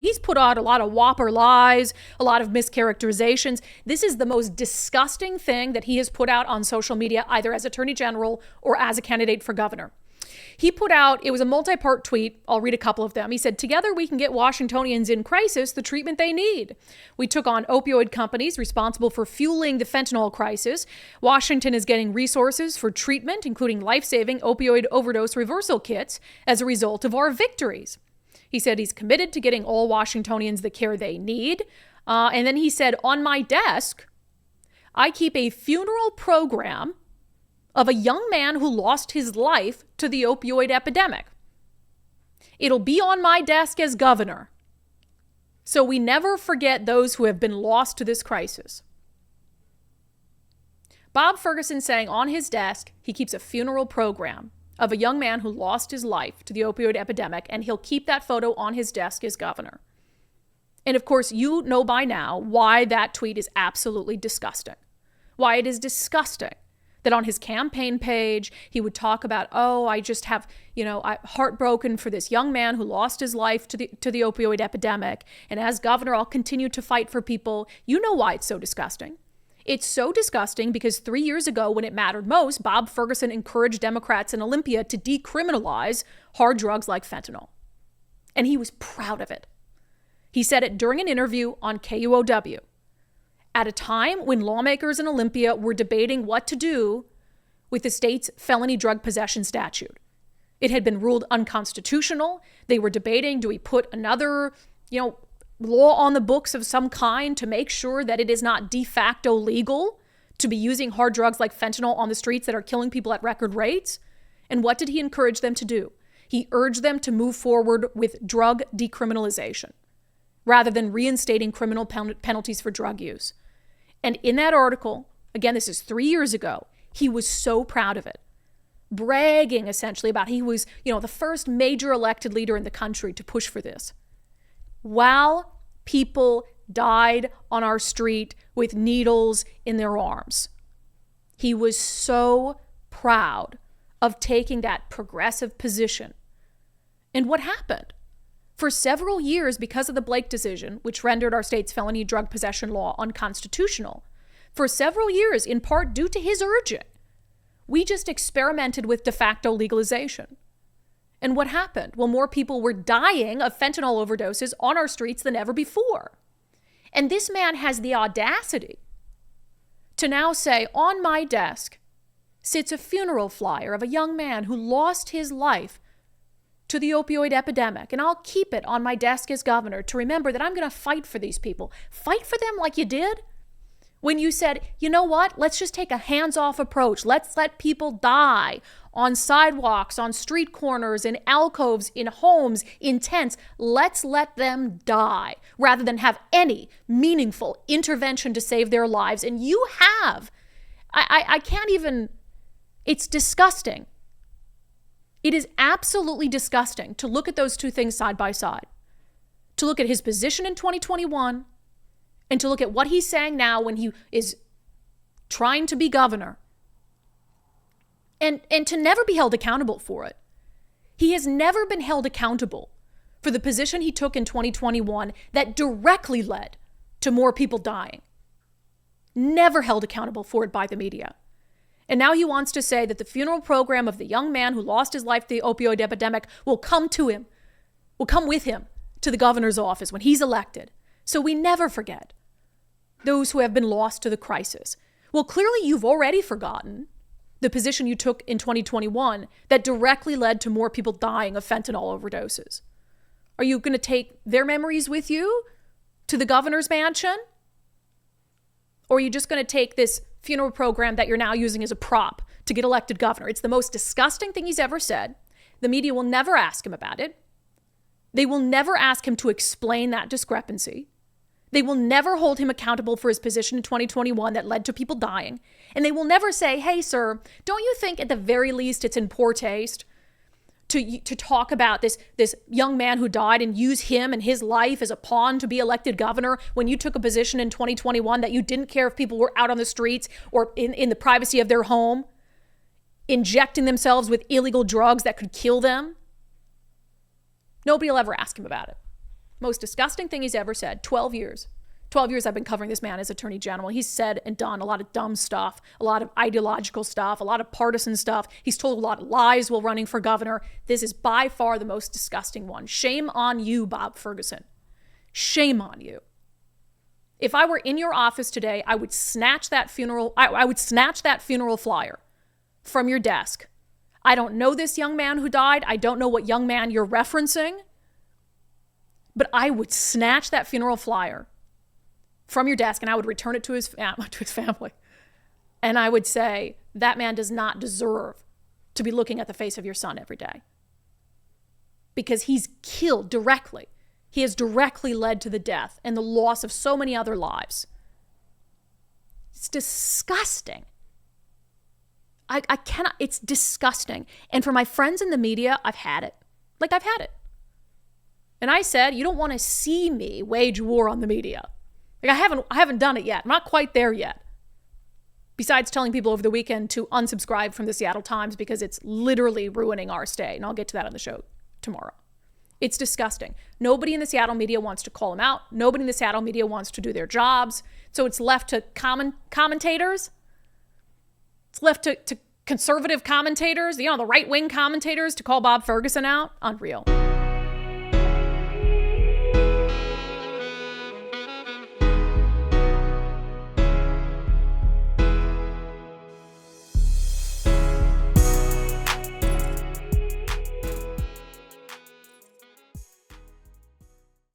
He's put out a lot of whopper lies, a lot of mischaracterizations. This is the most disgusting thing that he has put out on social media, either as Attorney General or as a candidate for governor. He put out, it was a multi-part tweet. I'll read a couple of them. He said, "Together we can get Washingtonians in crisis the treatment they need. We took on opioid companies responsible for fueling the fentanyl crisis. Washington is getting resources for treatment, including life-saving opioid overdose reversal kits, as a result of our victories." He said he's committed to getting all Washingtonians the care they need. And then he said, "On my desk, I keep a funeral program of a young man who lost his life to the opioid epidemic. It'll be on my desk as governor. So we never forget those who have been lost to this crisis." Bob Ferguson saying on his desk, he keeps a funeral program of a young man who lost his life to the opioid epidemic, and he'll keep that photo on his desk as governor. And of course, you know by now why that tweet is absolutely disgusting. Why it is disgusting that on his campaign page, he would talk about, "Oh, I just have, I'm heartbroken for this young man who lost his life to the opioid epidemic. And as governor, I'll continue to fight for people." You know why it's so disgusting. It's so disgusting because 3 years ago, when it mattered most, Bob Ferguson encouraged Democrats in Olympia to decriminalize hard drugs like fentanyl. And he was proud of it. He said it during an interview on KUOW. At a time when lawmakers in Olympia were debating what to do with the state's felony drug possession statute. It had been ruled unconstitutional. They were debating, do we put another, law on the books of some kind to make sure that it is not de facto legal to be using hard drugs like fentanyl on the streets that are killing people at record rates? And what did he encourage them to do? He urged them to move forward with drug decriminalization rather than reinstating criminal penalties for drug use. And in that article, again, this is 3 years ago, he was so proud of it, bragging essentially about he was, the first major elected leader in the country to push for this. While people died on our street with needles in their arms, he was so proud of taking that progressive position. And what happened? For several years, because of the Blake decision, which rendered our state's felony drug possession law unconstitutional, for several years, in part due to his urging, we just experimented with de facto legalization. And what happened? Well, more people were dying of fentanyl overdoses on our streets than ever before. And this man has the audacity to now say, "On my desk sits a funeral flyer of a young man who lost his life to the opioid epidemic, and I'll keep it on my desk as governor to remember that I'm going to fight for these people." Fight for them like you did when you said, "You know what? Let's just take a hands-off approach. Let's let people die on sidewalks, on street corners, in alcoves, in homes, in tents. Let's let them die rather than have any meaningful intervention to save their lives." And you have. I can't even, it's disgusting. It is absolutely disgusting to look at those two things side by side, to look at his position in 2021 and to look at what he's saying now when he is trying to be governor, and to never be held accountable for it. He has never been held accountable for the position he took in 2021 that directly led to more people dying. Never held accountable for it by the media. And now he wants to say that the funeral program of the young man who lost his life to the opioid epidemic will come with him to the governor's office when he's elected. So we never forget those who have been lost to the crisis. Well, clearly you've already forgotten the position you took in 2021 that directly led to more people dying of fentanyl overdoses. Are you going to take their memories with you to the governor's mansion? Or are you just going to take this funeral program that you're now using as a prop to get elected governor? It's the most disgusting thing he's ever said. The media will never ask him about it. They will never ask him to explain that discrepancy. They will never hold him accountable for his position in 2021 that led to people dying. And they will never say, "Hey, sir, don't you think at the very least it's in poor taste to talk about this young man who died and use him and his life as a pawn to be elected governor when you took a position in 2021 that you didn't care if people were out on the streets or in the privacy of their home, injecting themselves with illegal drugs that could kill them?" Nobody will ever ask him about it. Most disgusting thing he's ever said. 12 years. 12 years I've been covering this man as Attorney General. He's said and done a lot of dumb stuff, a lot of ideological stuff, a lot of partisan stuff. He's told a lot of lies while running for governor. This is by far the most disgusting one. Shame on you, Bob Ferguson. Shame on you. If I were in your office today, I would snatch that funeral. I would snatch that funeral flyer from your desk. I don't know this young man who died. I don't know what young man you're referencing, but I would snatch that funeral flyer from your desk and I would return it to his family. And I would say, that man does not deserve to be looking at the face of your son every day. Because he's killed directly. He has directly led to the death and the loss of so many other lives. It's disgusting. I cannot, it's disgusting. And for my friends in the media, I've had it. Like, I've had it. And I said, you don't want to see me wage war on the media. Like, I haven't done it yet. I'm not quite there yet. Besides telling people over the weekend to unsubscribe from the Seattle Times because it's literally ruining our state. And I'll get to that on the show tomorrow. It's disgusting. Nobody in the Seattle media wants to call him out. Nobody in the Seattle media wants to do their jobs. So it's left to commentators. It's left to conservative commentators, the right-wing commentators, to call Bob Ferguson out. Unreal.